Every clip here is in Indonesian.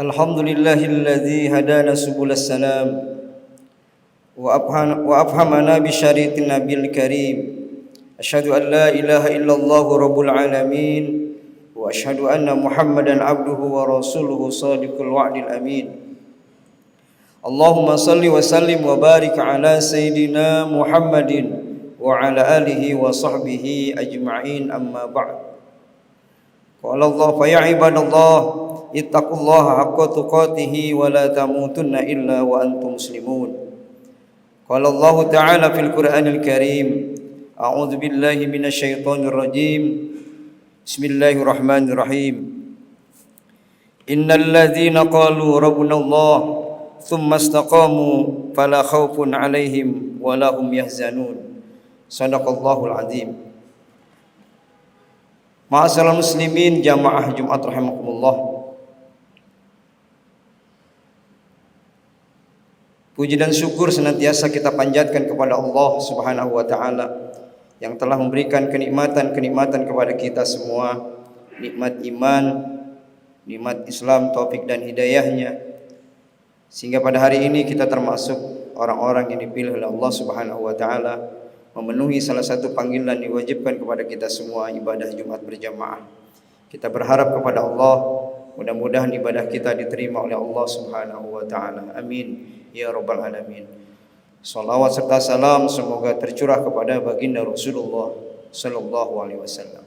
Alhamdulillahilladzi hadana subulas salam wa afhamana bi syariatin nabiyil karim. Asyhadu an la ilaha illallah rabbul alamin wa asyhadu anna Muhammadan abduhu wa rasuluhu shadiqul wa'dil amin. Allahumma salli wa sallim wa barik ala sayyidina Muhammadin wa ala alihi wa sahbihi ajma'in, amma ba'd. Qala Allah fa ya ibadallah ittaqullaha haqqa tuqatih wa la tamutunna illa wa antum muslimun. Qala Allah ta'ala fil Qur'anil Karim, a'udzu billahi minasy syaithanir rajim. Bismillahirrahmanirrahim. Innal ladzina qalu rabbuna Allah tsumma istaqamu fala khaufun 'alaihim wa la hum yahzanun. Shadaqallahul azim. Ma'asyiral muslimin jamaah Jumat rahimakumullah. Puji dan syukur senantiasa kita panjatkan kepada Allah Subhanahu wa taala yang telah memberikan kenikmatan-kenikmatan kepada kita semua, nikmat iman, nikmat Islam, taufik dan hidayahnya, sehingga pada hari ini kita termasuk orang-orang yang dipilih oleh Allah Subhanahu wa taala memenuhi salah satu panggilan diwajibkan kepada kita semua, ibadah Jumat berjamaah. Kita berharap kepada Allah, mudah-mudahan ibadah kita diterima oleh Allah Subhanahu wa taala. Amin ya rabbal alamin. Salawat serta salam semoga tercurah kepada baginda Rasulullah sallallahu alaihi wasallam.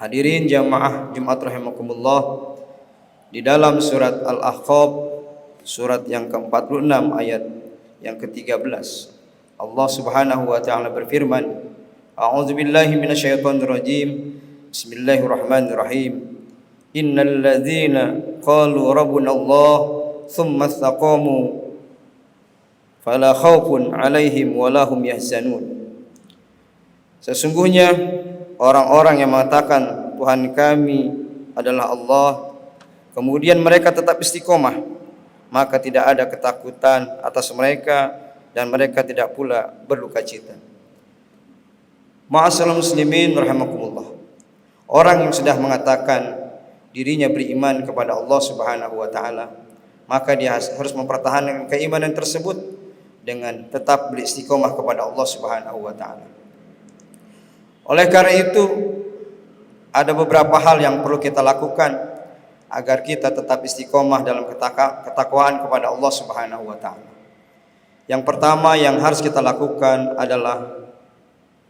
Hadirin jamaah Jumat rahimakumullah, di dalam surat Al-Ahqaf, surat yang ke-46 ayat yang ke-13, Allah Subhanahu wa taala berfirman, a'udzu billahi minasyaitonir rajim. Bismillahirrahmanirrahim. Innal ladzina qalu rabbuna Allah tsumma istaqamu fala khaufun 'alaihim wa la hum yahzanun. Sesungguhnya orang-orang yang mengatakan Tuhan kami adalah Allah, kemudian mereka tetap istiqomah, maka tidak ada ketakutan atas mereka dan mereka tidak pula berduka cita. Ma'asyiral muslimin rahimakumullah. Orang yang sudah mengatakan dirinya beriman kepada Allah Subhanahu wa taala, maka dia harus mempertahankan keimanan tersebut dengan tetap beristiqomah kepada Allah Subhanahu wa taala. Oleh karena itu, ada beberapa hal yang perlu kita lakukan agar kita tetap istiqomah dalam ketakwaan kepada Allah Subhanahu wa taala. Yang pertama yang harus kita lakukan adalah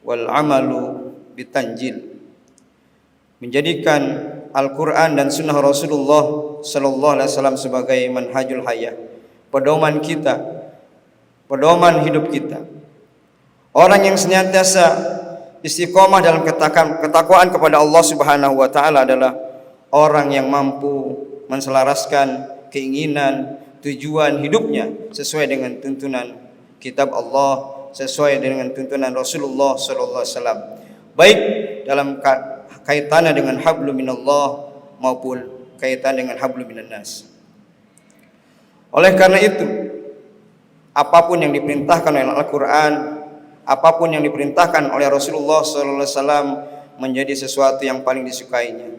wal amalu bitanjil, menjadikan Al-Quran dan Sunnah Rasulullah sallallahu alaihi wasallam sebagai manhajul hayah, pedoman kita, pedoman hidup kita. Orang yang senantiasa istiqomah dalam ketakwaan kepada Allah Subhanahu wa taala adalah orang yang mampu menselaraskan keinginan, tujuan hidupnya sesuai dengan tuntunan kitab Allah, sesuai dengan tuntunan Rasulullah sallallahu alaihi wasallam, baik dalam kaitannya dengan hablum minallah maupun kaitan dengan hablum minannas. Oleh karena itu, apapun yang diperintahkan oleh Al-Quran, apapun yang diperintahkan oleh Rasulullah sallallahu alaihi wasallam menjadi sesuatu yang paling disukainya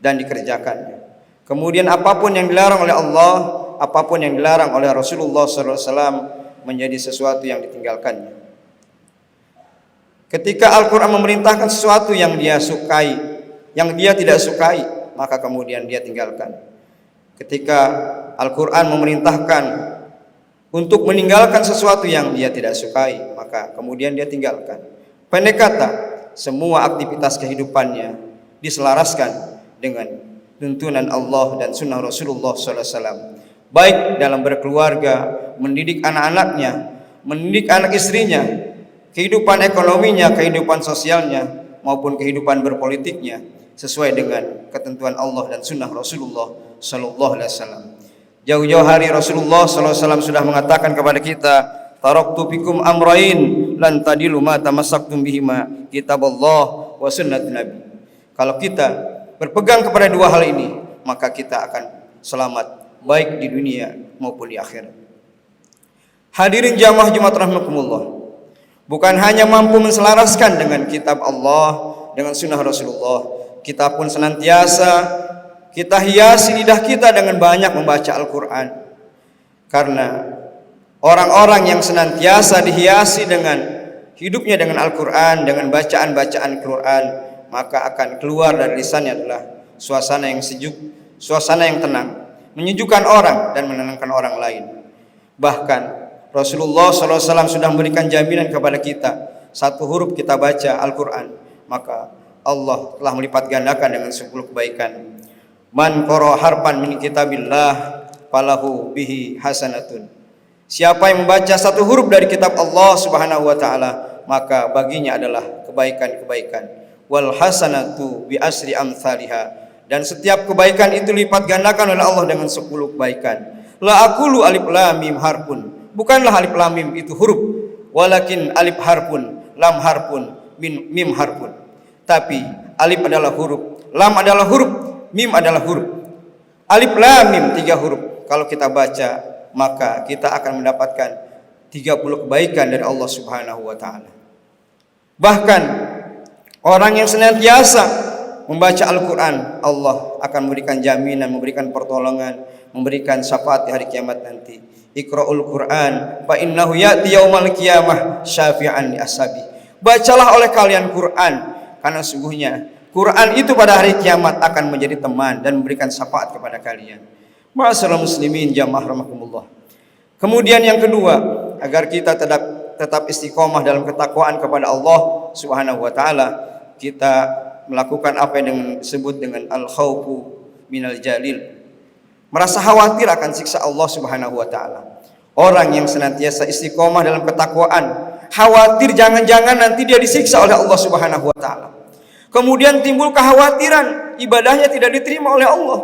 dan dikerjakannya. Kemudian apapun yang dilarang oleh Allah, apapun yang dilarang oleh Rasulullah sallallahu alaihi wasallam menjadi sesuatu yang ditinggalkannya. Ketika Al-Quran memerintahkan sesuatu yang dia sukai, yang dia tidak sukai, maka kemudian dia tinggalkan. Ketika Al-Quran memerintahkan untuk meninggalkan sesuatu yang dia tidak sukai, maka kemudian dia tinggalkan. Pendek kata, semua aktivitas kehidupannya diselaraskan dengan tuntunan Allah dan sunnah Rasulullah SAW, baik dalam berkeluarga, mendidik anak-anaknya, mendidik anak istrinya, kehidupan ekonominya, kehidupan sosialnya, maupun kehidupan berpolitiknya, sesuai dengan ketentuan Allah dan sunnah Rasulullah SAW. Jauh-jauh hari Rasulullah SAW sudah mengatakan kepada kita, taraktu fikum amrain lan tadilu ma tamassaktum bihima, kitabullah wa sunnat nabi. Kalau kita berpegang kepada dua hal ini, maka kita akan selamat baik di dunia maupun di akhirat. Hadirin jamaah Jumat rahimakumullah, bukan hanya mampu menselaraskan dengan kitab Allah, dengan sunnah Rasulullah, kita pun senantiasa kita hiasi lidah kita dengan banyak membaca Al-Quran. Karena orang-orang yang senantiasa dihiasi dengan hidupnya dengan Al-Quran, dengan bacaan-bacaan Al-Quran, maka akan keluar dari lisannya adalah suasana yang sejuk, suasana yang tenang, menyejukkan orang dan menenangkan orang lain. Bahkan Rasulullah SAW sudah memberikan jaminan kepada kita, satu huruf kita baca Al-Quran, maka Allah telah melipat gandakan dengan 10 kebaikan. Man qara harfan min kitabillah falahu bihi hasanatun. Siapa yang membaca satu huruf dari kitab Allah Subhanahu wa taala, maka baginya adalah kebaikan-kebaikan. Wal hasanatu bi asri amsalha. Dan setiap kebaikan itu lipat gandakan oleh Allah dengan 10 kebaikan. La aqulu alif lam mim harfun. Bukanlah alif lam mim itu huruf, walakin alif harfun, lam harfun, mim harfun. Tapi alif adalah huruf, lam adalah huruf, mim adalah huruf. Alif lam mim 3 huruf. Kalau kita baca, maka kita akan mendapatkan 30 kebaikan dari Allah Subhanahu wa taala. Bahkan orang yang senantiasa membaca Al-Quran, Allah akan memberikan jaminan, memberikan pertolongan, memberikan syafaat di hari kiamat nanti. Iqra'ul Quran fa innahu ya'ti yaumal qiyamah syafi'an li ashabi. Bacalah oleh kalian Quran, karena sungguhnya Quran itu pada hari kiamat akan menjadi teman dan memberikan syafaat kepada kalian. Ma'asyiral muslimin jamaah rahimakumullah. Kemudian yang kedua, agar kita tetap istiqomah dalam ketakwaan kepada Allah Subhanahu wa taala, kita melakukan apa yang disebut dengan al-khaufu minal jalil. Merasa khawatir akan siksa Allah Subhanahu wa taala. Orang yang senantiasa istiqomah dalam ketakwaan, khawatir jangan-jangan nanti dia disiksa oleh Allah Subhanahu wa taala. Kemudian timbul kekhawatiran ibadahnya tidak diterima oleh Allah.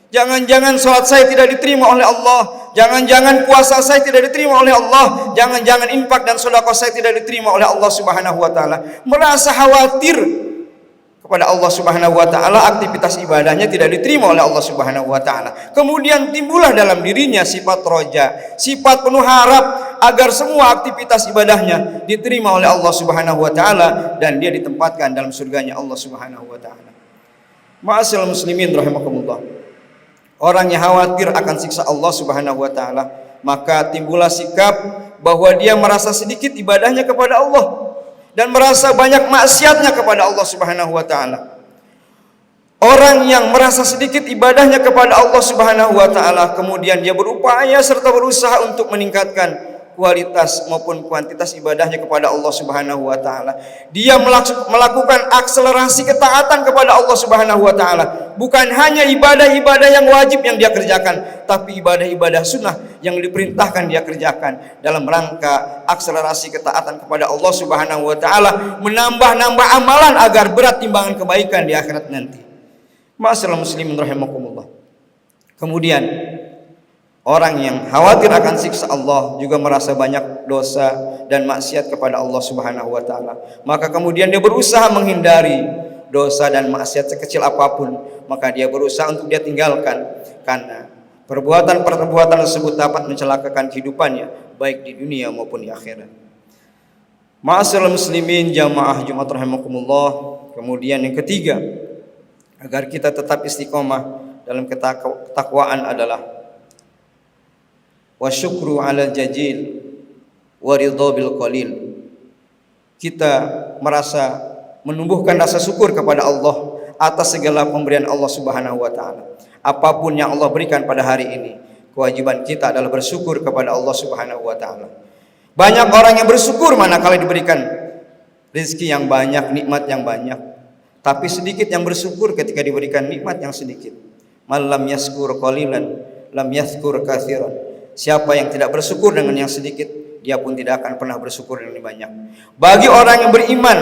Jangan-jangan salat saya tidak diterima oleh Allah. Jangan-jangan puasa saya tidak diterima oleh Allah. Jangan-jangan infak dan sedekah saya tidak diterima oleh Allah Subhanahu wa taala. Merasa khawatir kepada Allah Subhanahu wa taala, aktivitas ibadahnya tidak diterima oleh Allah Subhanahu wa taala. Kemudian timbullah dalam dirinya sifat roja, sifat penuh harap agar semua aktivitas ibadahnya diterima oleh Allah Subhanahu wa taala dan dia ditempatkan dalam surganya Allah Subhanahu wa taala. Ma'asyiral muslimin rahimakumullah. Orang yang khawatir akan siksa Allah Subhanahu wa taala, maka timbullah sikap bahwa dia merasa sedikit ibadahnya kepada Allah dan merasa banyak maksiatnya kepada Allah Subhanahu wa taala. Orang yang merasa sedikit ibadahnya kepada Allah Subhanahu wa taala, kemudian dia berupaya serta berusaha untuk meningkatkan kualitas maupun kuantitas ibadahnya kepada Allah Subhanahu wa taala. Dia melakukan akselerasi ketaatan kepada Allah Subhanahu wa taala. Bukan hanya ibadah-ibadah yang wajib yang dia kerjakan, tapi ibadah-ibadah sunnah yang diperintahkan dia kerjakan dalam rangka akselerasi ketaatan kepada Allah Subhanahu wa taala, menambah-nambah amalan agar berat timbangan kebaikan di akhirat nanti. Ma'asyiral muslimin rahimakumullah. Kemudian orang yang khawatir akan siksa Allah juga merasa banyak dosa dan maksiat kepada Allah Subhanahu wa taala. Maka kemudian dia berusaha menghindari dosa dan maksiat sekecil apapun, maka dia berusaha untuk dia tinggalkan, karena perbuatan-perbuatan tersebut dapat mencelakakan kehidupannya baik di dunia maupun di akhirat. Ma'asyiral muslimin jamaah Jumat rahimakumullah. Kemudian yang ketiga, agar kita tetap istiqomah dalam ketakwaan adalah wa syukru 'alal jajil wa ridha bil qalil. Kita merasa menumbuhkan rasa syukur kepada Allah atas segala pemberian Allah Subhanahu wa taala. Apapun yang Allah berikan pada hari ini, kewajiban kita adalah bersyukur kepada Allah Subhanahu wa taala. Banyak orang yang bersyukur manakala diberikan rezeki yang banyak, nikmat yang banyak. Tapi sedikit yang bersyukur ketika diberikan nikmat yang sedikit. Man lam yaskur qalilan lam yaskur katsiran. Siapa yang tidak bersyukur dengan yang sedikit, dia pun tidak akan pernah bersyukur dengan yang banyak. Bagi orang yang beriman,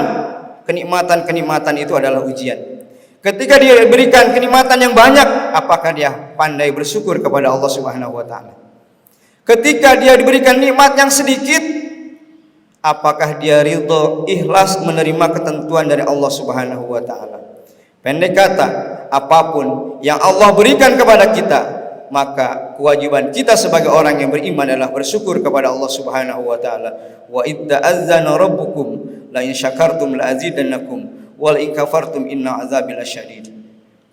kenikmatan-kenikmatan itu adalah ujian. Ketika dia diberikan kenikmatan yang banyak, apakah dia pandai bersyukur kepada Allah Subhanahu wa taala? Ketika dia diberikan nikmat yang sedikit, apakah dia ridho, ikhlas menerima ketentuan dari Allah Subhanahu wa taala? Pendek kata, apapun yang Allah berikan kepada kita, maka kewajiban kita sebagai orang yang beriman adalah bersyukur kepada Allah Subhanahu wa taala. Wa idza azzana rabbukum la in syakartum la azidannakum wa la in kafartum inna azabi lasyadid.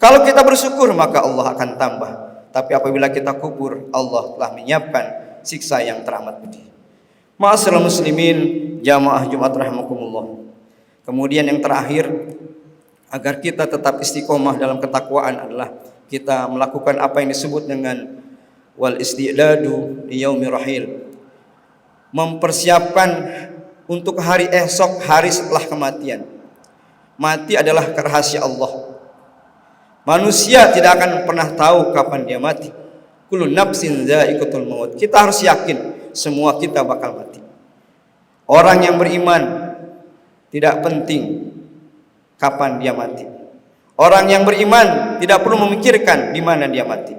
Kalau kita bersyukur maka Allah akan tambah. Tapi apabila kita kufur, Allah telah menyiapkan siksa yang teramat pedih. Ma'asyiral muslimin, jamaah Jumat rahimakumullah. Kemudian yang terakhir, agar kita tetap istiqomah dalam ketakwaan adalah kita melakukan apa yang disebut dengan wal istidadu li yaumi rahil. Mempersiapkan untuk hari esok, hari setelah kematian. Mati adalah rahasia Allah. Manusia tidak akan pernah tahu kapan dia mati. Kullu nafsin dha'iqatul maut. Kita harus yakin semua kita bakal mati. Orang yang beriman tidak penting kapan dia mati. Orang yang beriman tidak perlu memikirkan di mana dia mati.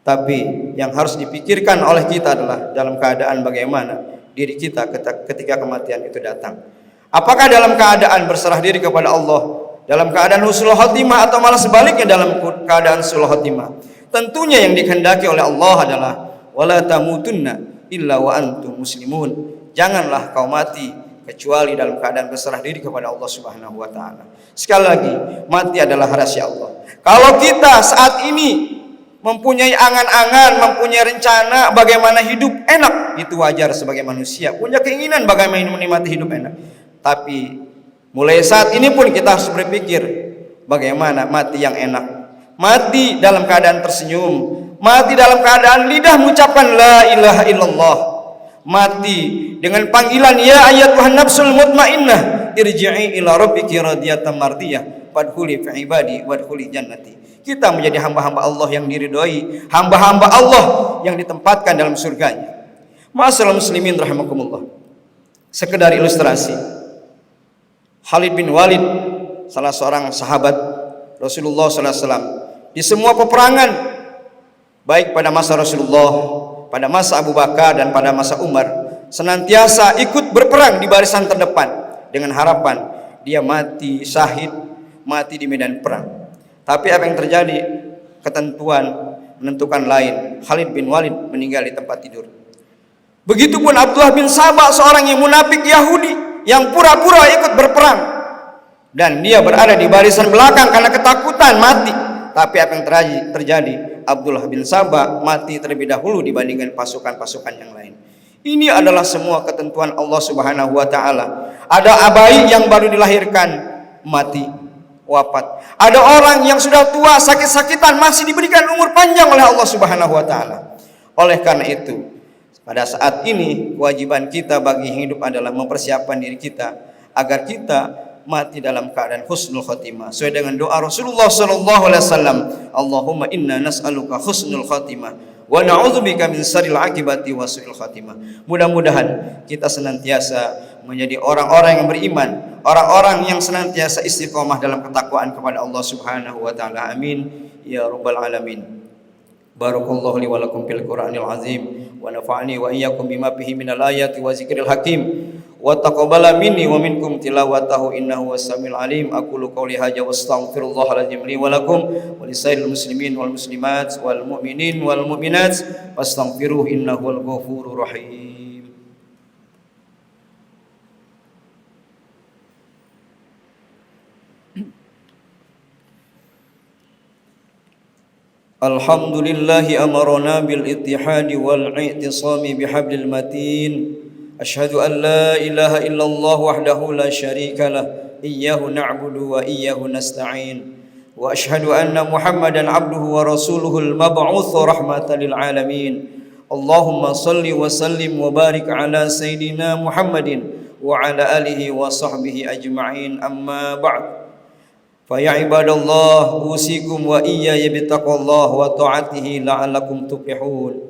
Tapi yang harus dipikirkan oleh kita adalah dalam keadaan bagaimana diri kita ketika kematian itu datang. Apakah dalam keadaan berserah diri kepada Allah, dalam keadaan husnul khotimah, atau malah sebaliknya dalam keadaan su'ul khotimah? Tentunya yang dikehendaki oleh Allah adalah wala tamutunna illa wa antum muslimun. Janganlah kau mati kecuali dalam keadaan berserah diri kepada Allah Subhanahu wa taala. Sekali lagi, mati adalah rahasia Allah. Kalau kita saat ini mempunyai angan-angan, mempunyai rencana bagaimana hidup enak, itu wajar sebagai manusia, punya keinginan bagaimana menikmati hidup enak. Tapi mulai saat ini pun kita harus berpikir bagaimana mati yang enak. Mati dalam keadaan tersenyum, mati dalam keadaan lidah mengucapkan la ilaha illallah, mati dengan panggilan ya ayyatuhan nafsul mutmainnah irji'i ila rabbiki radiyatan mardiyah fadkhuli fi ibadi wadkhuli jannati. Kita menjadi hamba-hamba Allah yang diridhoi, hamba-hamba Allah yang ditempatkan dalam surganya. Ma'asyiral muslimin rahimakumullah. Sekedar ilustrasi, Khalid bin Walid, salah seorang sahabat Rasulullah sallallahu alaihi wasallam, di semua peperangan, baik pada masa Rasulullah, pada masa Abu Bakar, dan pada masa Umar, senantiasa ikut berperang di barisan terdepan dengan harapan dia mati syahid, mati di medan perang. Tapi apa yang terjadi? Ketentuan menentukan lain. Khalid bin Walid meninggal di tempat tidur. Begitupun Abdullah bin Sabah, seorang yang munafik Yahudi yang pura-pura ikut berperang, dan dia berada di barisan belakang karena ketakutan mati. Tapi apa yang terjadi? Abdullah bin Sabah mati terlebih dahulu dibandingkan pasukan-pasukan yang lain. Ini adalah semua ketentuan Allah Subhanahu wa taala. Ada bayi yang baru dilahirkan mati, wafat. Ada orang yang sudah tua sakit-sakitan masih diberikan umur panjang oleh Allah Subhanahu wa taala. Oleh karena itu, pada saat ini kewajiban kita bagi hidup adalah mempersiapkan diri kita agar kita mati dalam keadaan husnul khotimah sesuai dengan doa Rasulullah sallallahu alaihi wasallam, Allahumma inna nas'aluka husnul khotimah wa na'udzubika min syarril aqibati wa su'il khotimah. Mudah-mudahan kita senantiasa menjadi orang-orang yang beriman, orang-orang yang senantiasa istiqomah dalam ketakwaan kepada Allah Subhanahu wa taala. Amin ya rabbal alamin. Barakallahu li wa lakum fil Qur'anil azim wa nafa'ani wa iyyakum bima fihi minal ayati wa zikril hakim wa taqabbala minni wa minkum tilawatahu innahu was-samiul alim. Aqulu qouli hadza wa astaghfirullahal azim li wa lakum wa lisairil muslimin wal muslimat wal mu'minin wal mu'minat fastaghfiruhu innahu al-ghafurur rahim. Alhamdulillahi amarna bil ittihadi wal i'tisami bihablil matin. Ashhadu an la ilaha illallah wahdahu la syarika lah, iyyahu na'budu wa iyyahu nasta'in. Wa ashhadu anna Muhammadan abduhu wa rasuluhul mab'uts rahmatan lil alamin. Allahumma salli wa sallim wa barik ala sayyidina Muhammadin wa ala alihi wa sahbihi ajma'in. Amma ba'd. Faya ibadallah, usikum wa iyaya bittaqwallah wa ta'atihi la'allakum tuflihun.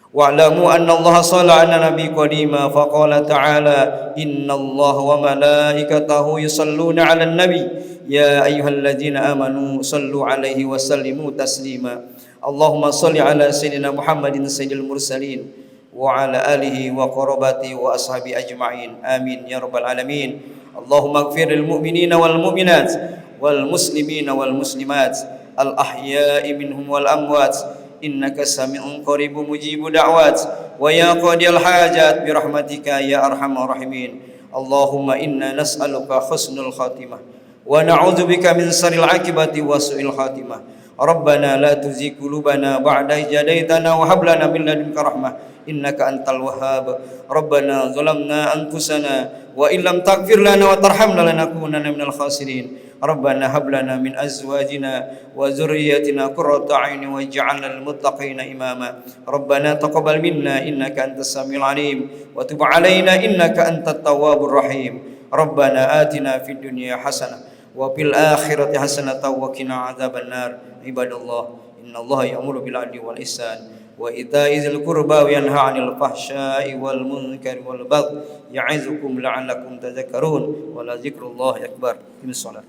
Wa'lamu anna Allah shalla ala nabi qadima faqala ta'ala inna Allah wa malaikatahu yusalluna 'alan nabi ya ayyuhalladzina amanu sallu 'alaihi wa sallimu taslima. Allahumma shalli 'ala sayyidina Muhammadin sayyidil mursalin wa 'ala alihi wa qarabati wa ashabi ajma'in. Amin ya rabbal alamin. Allahumma ighfir lil mu'minina wal mu'minat wal muslimina wal muslimat al ahya'i minhum wal amwat innaka sami'un qaribun mujibu da'wat wa ya qadiyal hajat bi rahmatika ya arhamar rahimin. Allahumma inna nas'aluka husnul khatimah ونعوذ بك من شر العاقبة وسوء الخاتمة. ربنا لا تزغ قلوبنا بعد إذ هديتنا وهب لنا من لدنك رحمة إنك أنت الوهاب. ربنا ظلمنا أنفسنا وإن لم تغفر لنا وترحمنا لنكونن من الخاسرين. ربنا هب لنا من أزواجنا وذرياتنا قرة أعين واجعلنا للمتقين إماما. ربنا تقبل منا إنك أنت السميع العليم وتب علينا إنك أنت التواب الرحيم. ربنا آتنا في الدنيا حسنة وفي الآخرة حسنة وقنا عذاب النار. عباد الله إن الله يأمر بالعدل والإحسان وإيتاء ذي القربى وينهى عن الفحشاء والمنكر والبغي يعظكم لعلكم تذكرون ولذكر الله أكبر. قم الصلاة.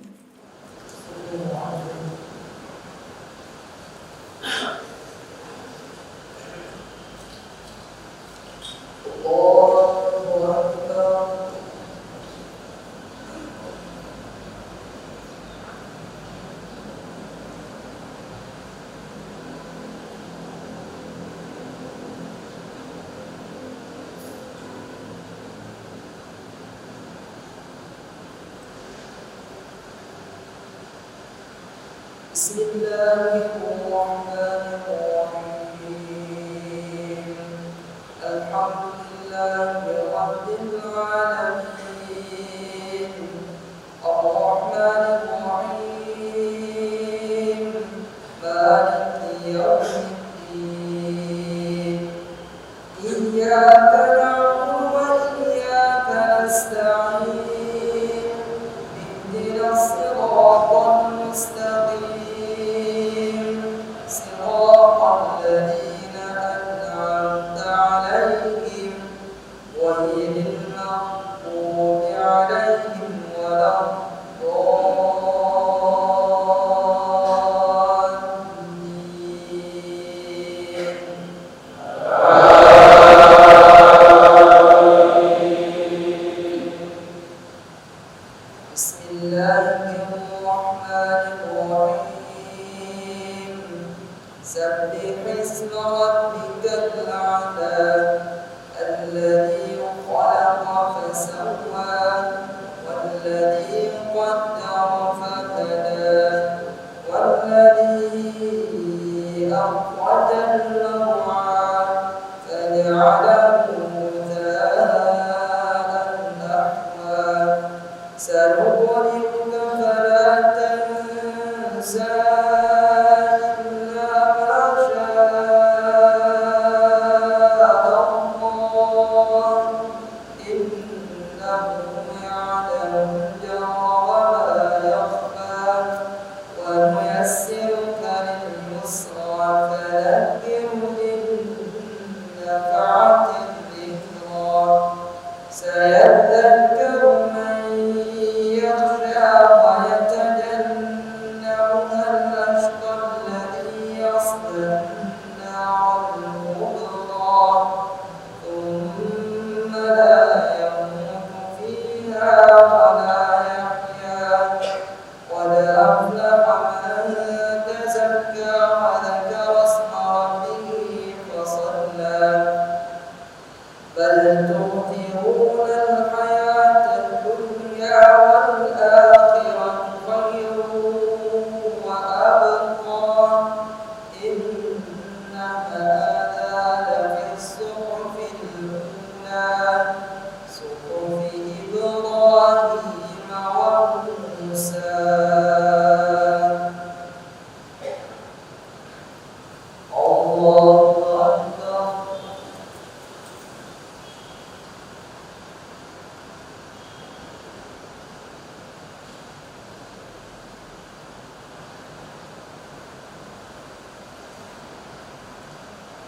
بسم الله الرحمن الرحيم. الحمد لله رب العالمين الرحمن الرحيم مالك يوم الدين إياك نعبد وإياك نستعين اهدنا الصراط المستقيم صراط الذين أنعمت عليهم غير المغضوب عليهم ولا بسم الله الرحمن الرحيم سبح اسم ربك الأعلى الذي خلق فسوى والذي قدر فهدى والذي أخرج المرعى فجعله غثاء نحوا سنقرئك فلا تنسى إلا ما شاء الله إنه يعلم الجهر وما يخفى ونيسرك لليسرى فذكر إن نفعت الذكرى سيذكر من يخشى ويتجنبها الأشقى الذي يصلى النار الكبرى ثم لا يموت فيها ولا يحيا قد أفلح من تزكى وذكر اسم ربه فصلى بل تؤثرون الحياة الدنيا والآخرة خير وأبقى إن هذا لفي الصحف الأولى صحف إبراهيم وموسى. الله أكبر.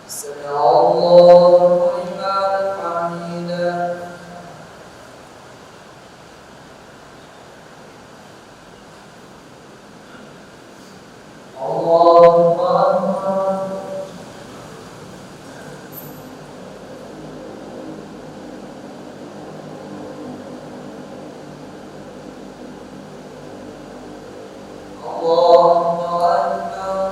سمع الله لمن حمده. الله أكبر. الله أكبر.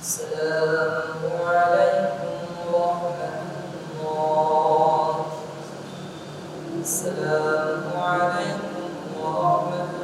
السلام عليكم ورحمة الله. السلام عليكم ورحمة الله.